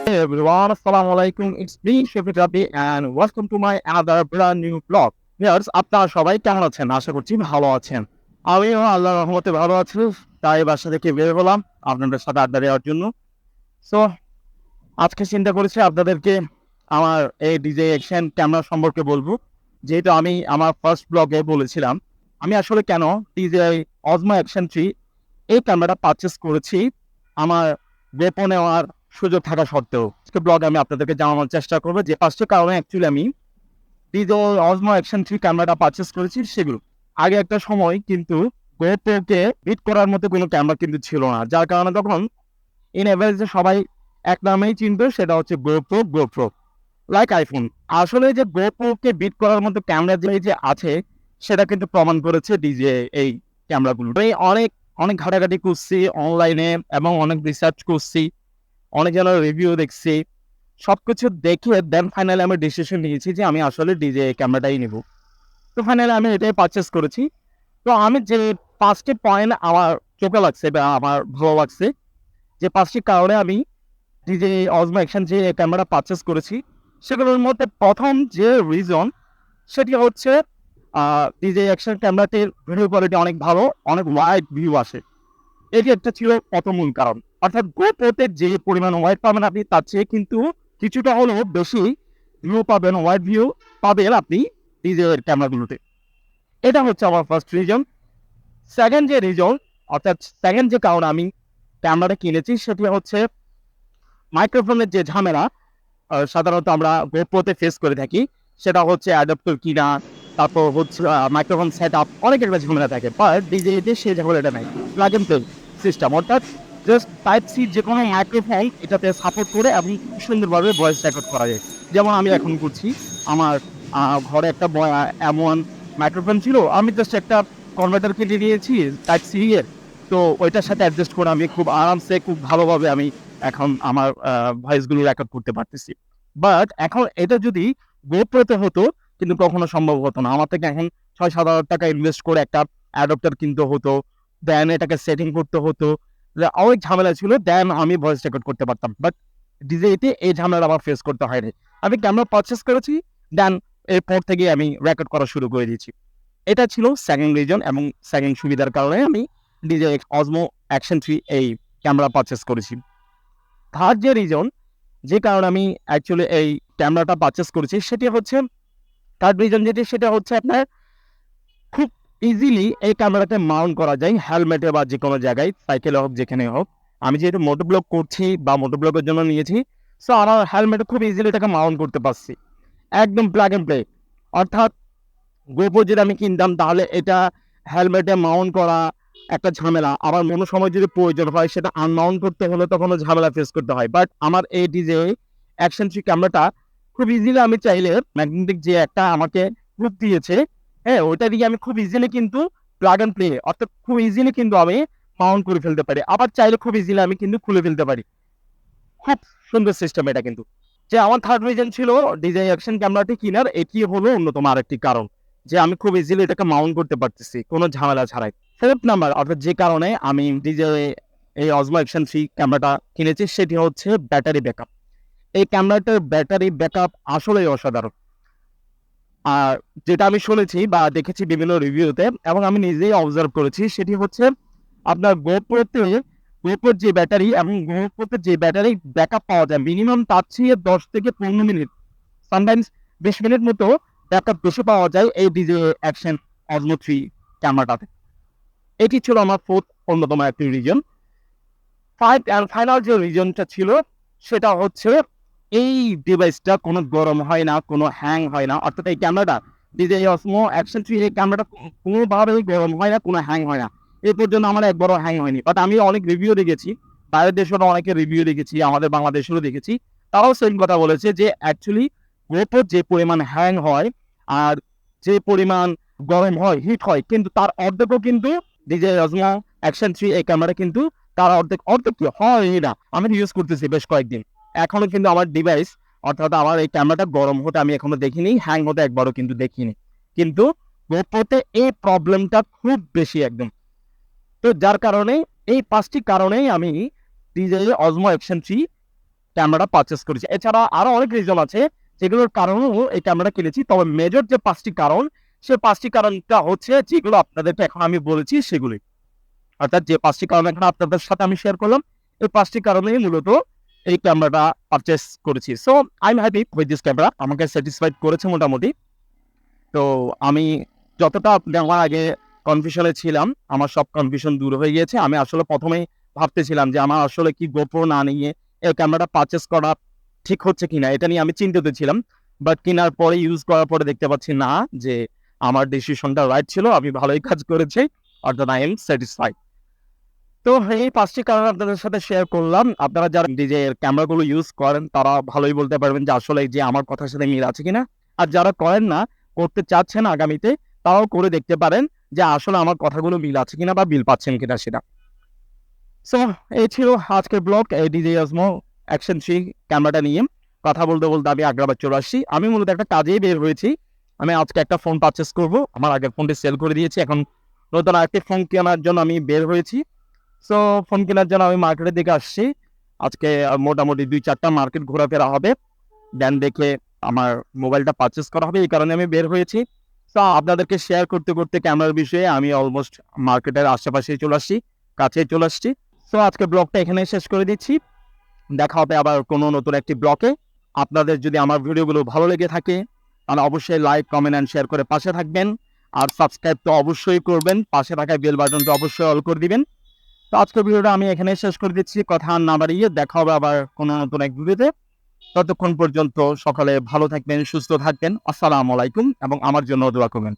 Hey everyone, Assalamu alaikum. It's me, Shefit Rabi, and welcome to my another brand new vlog. Viewers, আপনারা সবাই কেমন আছেন? আশা করছি ভালো আছেন। আমিও আল্লাহর রহমতে ভালো আছি। তাই বাসা থেকে বের হলাম আপনাদের সাথে আড্ডা দেওয়ার জন্য। সো আজকে চিন্তা করেছি আপনাদেরকে আমার এই ডিজে অ্যাকশন ক্যামেরা সম্পর্কে বলবো। যেহেতু আমি আমার ফার্স্ট ব্লগে বলেছিলাম, আমি আসলে কেন ডিজে অজমো অ্যাকশন 3 এই ক্যামেরাটা পারচেজ করেছি আমার বেপনে নেওয়ার সুযোগ থাকা সত্ত্বেও। আজকে ব্লগে আমি আপনাদেরকে জানানোর চেষ্টা করবো যে ৫টি কারণে অ্যাকচুয়ালি আমি ডিজে অজমো অ্যাকশন 3 ক্যামেরাটা পারচেজ করেছি সেগুলো। আগে একটা সময় কিন্তু GoPro-কে বিট করার মতো কোনো ক্যামেরা কিন্তু ছিল না। যার কারণে তখন ইন এভারেজে সবাই এক নামেই চিনতো, সেটা হচ্ছে GoPro লাইক আইফোন। আসলে যে GoPro-কে বিট করার মতো ক্যামেরা যে আছে সেটা কিন্তু প্রমাণ করেছে ডিজে এই ক্যামেরাগুলো। আমি অনেক অনেক ঘাটাঘাটি করছি অনলাইনে এবং অনেক রিসার্চ করছি, অনেক জনের রিভিউ দেখছি। সবকিছু দেখে দেন ফাইনালি আমি ডিসিশন নিয়েছি যে আমি আসলে ডিজে ক্যামেরাটাই নেব। তো ফাইনালি আমি এটাই পারচেজ করেছি। তো আমি যে ৫টি পয়েন্ট আমার চোখে লাগছে বা আমার ভালো লাগছে, যে ৫টি কারণে আমি ডিজে অজমো অ্যাকশন যে ক্যামেরা পারচেজ করেছি, সেগুলোর মধ্যে প্রথম যে রিজন সেটি হচ্ছে ডিজে অ্যাকশন ক্যামেরাটির ভিডিও কোয়ালিটি অনেক ভালো, অনেক ওয়াইড ভিউ আসে। এটি একটা ছিল প্রথম মূল কারণ। অর্থাৎ GoPro-তে যে পরিমাণ ওয়াইড পাবেন আপনি, তার চেয়ে কিন্তু কিছুটা হলেও বেশি ভিউ পাবেন, ওয়াইড ভিউ পাবেন আপনি ডিজেল ক্যামেরাগুলোতে। এটা হচ্ছে আমার ফার্স্ট রিজন। সেকেন্ড যে রিজন, অর্থাৎ সেকেন্ড যে কারণ আমি ক্যামেরাটা কিনেছি, সেটি হচ্ছে মাইক্রোফোনের যে ঝামেলা সাধারণত আমরা GoPro-তে ফেস করে থাকি। সেটা হচ্ছে অ্যাডাপ্টার কিনা, তারপর হচ্ছে মাইক্রোফোন সেট আপ, অনেক একটা ঝামেলা থাকে। বাট ডিজেতে সেই ঝামেলাটা নাই। প্লাগ এন্ড প্লে সিস্টেম, অর্থাৎ জাস্ট টাইপ সি যে কোনো মাইক্রোফোন এটাতে সাপোর্ট করে এবং সুন্দরভাবে ভয়েস রেকর্ড করা যায়। যেমন আমি এখন করছি, আমার ঘরে একটা M1 মাইক্রোফোন ছিল, আমি জাস্ট একটা কনভার্টার কিনে নিয়েছি টাইপ সি এর। তো ওইটার সাথে অ্যাডজাস্ট করে আমি খুব আরামসে, খুব ভালোভাবে আমি এখন আমার ভয়েসগুলো রেকর্ড করতে পারতেছি। বাট এখন এটা যদি GoPro-তে হতো, কিন্তু কখনো সম্ভব হতো না। আমার থেকে এখন ৬-৭ হাজার টাকা ইনভেস্ট করে একটা অ্যাডাপ্টার কিনতে হতো, দেন এটাকে সেটিং করতে হতো, অনেক ঝামেলা ছিল, দেন আমি ভয়েস রেকর্ড করতে পারতাম। বাট ডিজেতে এই ঝামেলা আমার ফেস করতে হয়নি। আমি ক্যামেরা পারচেস করেছি, দেন এরপর থেকে আমি রেকর্ড করা শুরু করে দিয়েছি। এটা ছিল সেকেন্ড রিজন এবং সেকেন্ড সুবিধার কারণে আমি ডিজে অজমো অ্যাকশন 3 এই ক্যামেরা পারচেস করেছি। থার্ড যে রিজন, যে কারণে আমি অ্যাকচুয়ালি এই ক্যামেরাটা পারচেস করেছি, সেটি হচ্ছে থার্ড রিজন যেটি, সেটা হচ্ছে আপনার খুব ইজিলি এই ক্যামেরাতে মাউন্ট করা যায় হেলমেটে বা যেকোনো জায়গায়, সাইকেলে হোক যেখানে হোক। আমি যেহেতু মোটোব্লগ করছি বা মোটোব্লগের জন্য নিয়েছি, সো আমার হেলমেটে খুব ইজিলি এটাকে মাউন্ট করতে পারছি, একদম প্লাগ এন্ড প্লে। অর্থাৎ GoPro যদি আমি কিনতাম তাহলে এটা হেলমেটে মাউন্ট করা একটা ঝামেলা, আবার কোনো সময় যদি প্রয়োজন হয় সেটা আনমাউন্ট করতে হলে তখনও ঝামেলা ফেস করতে হয়। বাট আমার এই ডিজে অ্যাকশন 3 ক্যামেরাটা খুব ইজিলি আমি চাইলে ম্যাগনেটিক যে একটা আমাকে হুক দিয়েছে, হ্যাঁ, ওইটা দিয়ে আমি খুব ইজিলি কিন্তু প্লাগ এন্ড প্লে, অর্থাৎ খুব ইজিলি কিন্তু আমি মাউন্ট করে ফেলতে পারি। আবার চাইলে খুব ইজিলি আমি কিন্তু খুলে ফেলতে পারি। খুব সুন্দর সিস্টেম এটা কিন্তু। যে আমার থার্ড রিজন ছিল ডিজে অ্যাকশন ক্যামেরাটি কেনার, এটি হলো অন্যতম আরেকটি কারণ, যে আমি খুব ইজিলি এটাকে মাউন্ট করতে পারতেছি কোনো ঝামেলা ছাড়াই। ফোর্থ নাম্বার, অর্থাৎ যে কারণে আমি ডিজে এই অজমো অ্যাকশন 3 ক্যামেরাটা কিনেছি, সেটি হচ্ছে ব্যাটারি ব্যাকআপ। এই ক্যামেরাটার ব্যাটারি ব্যাকআপ আসলেই অসাধারণ। আর যেটা আমি শুনেছি বা দেখেছি বিভিন্ন রিভিউতে এবং আমি নিজেই অবজার্ভ করেছি, সেটি হচ্ছে আপনার GoPro যে ব্যাটারি এবং GoPro-তে যে ব্যাটারি ব্যাকআপ পাওয়া যায় মিনিমাম তার চেয়ে ১০ থেকে ১৫ মিনিট, সামটাইমস ২০ মিনিট মতো ব্যাকআপ বেশি পাওয়া যায় এই ডিজে অ্যাকশন অজমো 3 ক্যামেরাটাতে। এটি ছিল আমার ফোর্থ অন্যতম একটি রিজন। ফাইনাল যে রিজনটা ছিল সেটা হচ্ছে এই ডিভাইসটা কোনো গরম হয় না, কোনো হ্যাং হয় না। অর্থাৎ এই ক্যামেরাটা ডিজে অসমো অ্যাকশন 3 এই ক্যামেরাটা কোনোভাবেই গরম হয় না, কোনো হ্যাং হয় না। এ পর্যন্ত আমার একবারও হ্যাং হয়নি। বাট আমি অনেক রিভিউ দেখেছি, বাইরের দেশেরও অনেকের রিভিউ দেখেছি, আমাদের বাংলাদেশেরও দেখেছি। তারাও সেম কথা বলেছে যে অ্যাকচুয়ালি GoPro যে পরিমাণ হ্যাং হয় আর যে পরিমাণ গরম হয়, হিট হয়, কিন্তু তার অর্ধেকও কিন্তু ডিজে অসমো অ্যাকশন 3 এই ক্যামেরা কিন্তু তার অর্ধেক কি হয় না। আমি ইউজ করতেছি বেশ কয়েকদিন, এখনো কিন্তু আমার ডিভাইস, অর্থাৎ আমার এই ক্যামেরাটা গরম হতে আমি এখনো দেখিনি, হ্যাং হতে একবারও কিন্তু দেখিনি। কিন্তু GoPro-তে এই প্রবলেমটা খুব বেশি একদম। তো যার কারণে এই ৫টি কারণেই আমি ডিজে অজমো অ্যাকশন 3 ক্যামেরা পারচেস করেছি। এছাড়া আরো অনেক রিজন আছে যেগুলোর কারণেও এই ক্যামেরাটা কিনেছি। তবে মেজর যে ৫ টি কারণ, সে ৫ টি কারণটা হচ্ছে যেগুলো আপনাদেরকে এখন আমি বলেছি সেগুলি। অর্থাৎ যে ৫ টি কারণ এখন আপনাদের সাথে আমি শেয়ার করলাম, এই ৫ টি কারণেই মূলত এই ক্যামেরাটা পারচেস করেছি। So I am happy with this camera. আমাকে স্যাটিসফাইড করেছে মোটামুটি। তো আমি যতটা নেওয়ার আগে কনফিউশনে ছিলাম, আমার সব কনফিউশন দূর হয়ে গিয়েছে। আমি আসলে ১ম এই ভাবতেছিলাম যে আমার আসলে কি GoPro না নিয়ে এই ক্যামেরাটা পারচেস করা ঠিক হচ্ছে কিনা? এটা নিয়ে আমি চিন্তিত ছিলাম। বাট কেনার পরে ইউজ করার পরে দেখতে পাচ্ছি না যে আমার ডিসিশনটা রাইট ছিল। আমি ভালোই কাজ করেছি। অর্থাৎ আই এম স্যাটিসফাইড। তো এই ৫ টি কারণ আপনাদের সাথে শেয়ার করলাম। আপনারা যারা ডিজের ক্যামেরাগুলো ইউজ করেন তারা ভালোই বলতে পারবেন যে আসলে এই যে আমার কথার সাথে মিল আছে কিনা। আর যারা করেন না, করতে চাচ্ছেন আগামীতে, তারাও করে দেখতে পারেন যে আসলে আমার কথাগুলো মিল আছে কিনা বা মিল পাচ্ছেন কিনা সেটা। সো এই ছিল আজকের ব্লগ এই ডিজে অসমো অ্যাকশন 3 ক্যামেরাটা নিয়ে। কথা বলতে, বলতে আমি আগ্রাবাদ চলে আসছি। আমি মূলত একটা কাজেই বের হয়েছি। আমি আজকে একটা ফোন পারচেস করব। আমার আগের ফোনটি সেল করে দিয়েছি। এখন নতুন আরেকটি ফোন কেনার জন্য আমি বের হয়েছি। সো ফোন কেনার জন্য আমি মার্কেটের দিকে আসছি। আজকে মোটামুটি ২-৪ টা মার্কেট ঘোরাফেরা হবে। দেন দেখে আমার মোবাইলটা পারচেস করা হবে। এই কারণে আমি বের হয়েছি। সো আপনাদেরকে শেয়ার করতে, করতে ক্যামেরার বিষয়ে আমি অলমোস্ট মার্কেটের আশেপাশেই চলে আসছি, কাছেই চলে আসছি। সো আজকের ব্লগটা এখানেই শেষ করে দিচ্ছি। দেখা হবে আবার কোনো নতুন একটি ব্লগে। আপনাদের যদি আমার ভিডিওগুলো ভালো লেগে থাকে তাহলে অবশ্যই লাইক, কমেন্ট অ্যান্ড শেয়ার করে পাশে থাকবেন। আর সাবস্ক্রাইব তো অবশ্যই করবেন। পাশে থাকা বেল বাটনটা অবশ্যই অল করে দিবেন। তো আজকের ভিডিওটা আমি এখানেই শেষ করে দিচ্ছি। কথা আর না বাড়িয়ে দেখা হবে আবার কোনো নতুন এক ভিডিওতে। ততক্ষণ পর্যন্ত সকলে ভালো থাকবেন, সুস্থ থাকবেন। আসসালামু আলাইকুম এবং আমার জন্য দোয়া করবেন।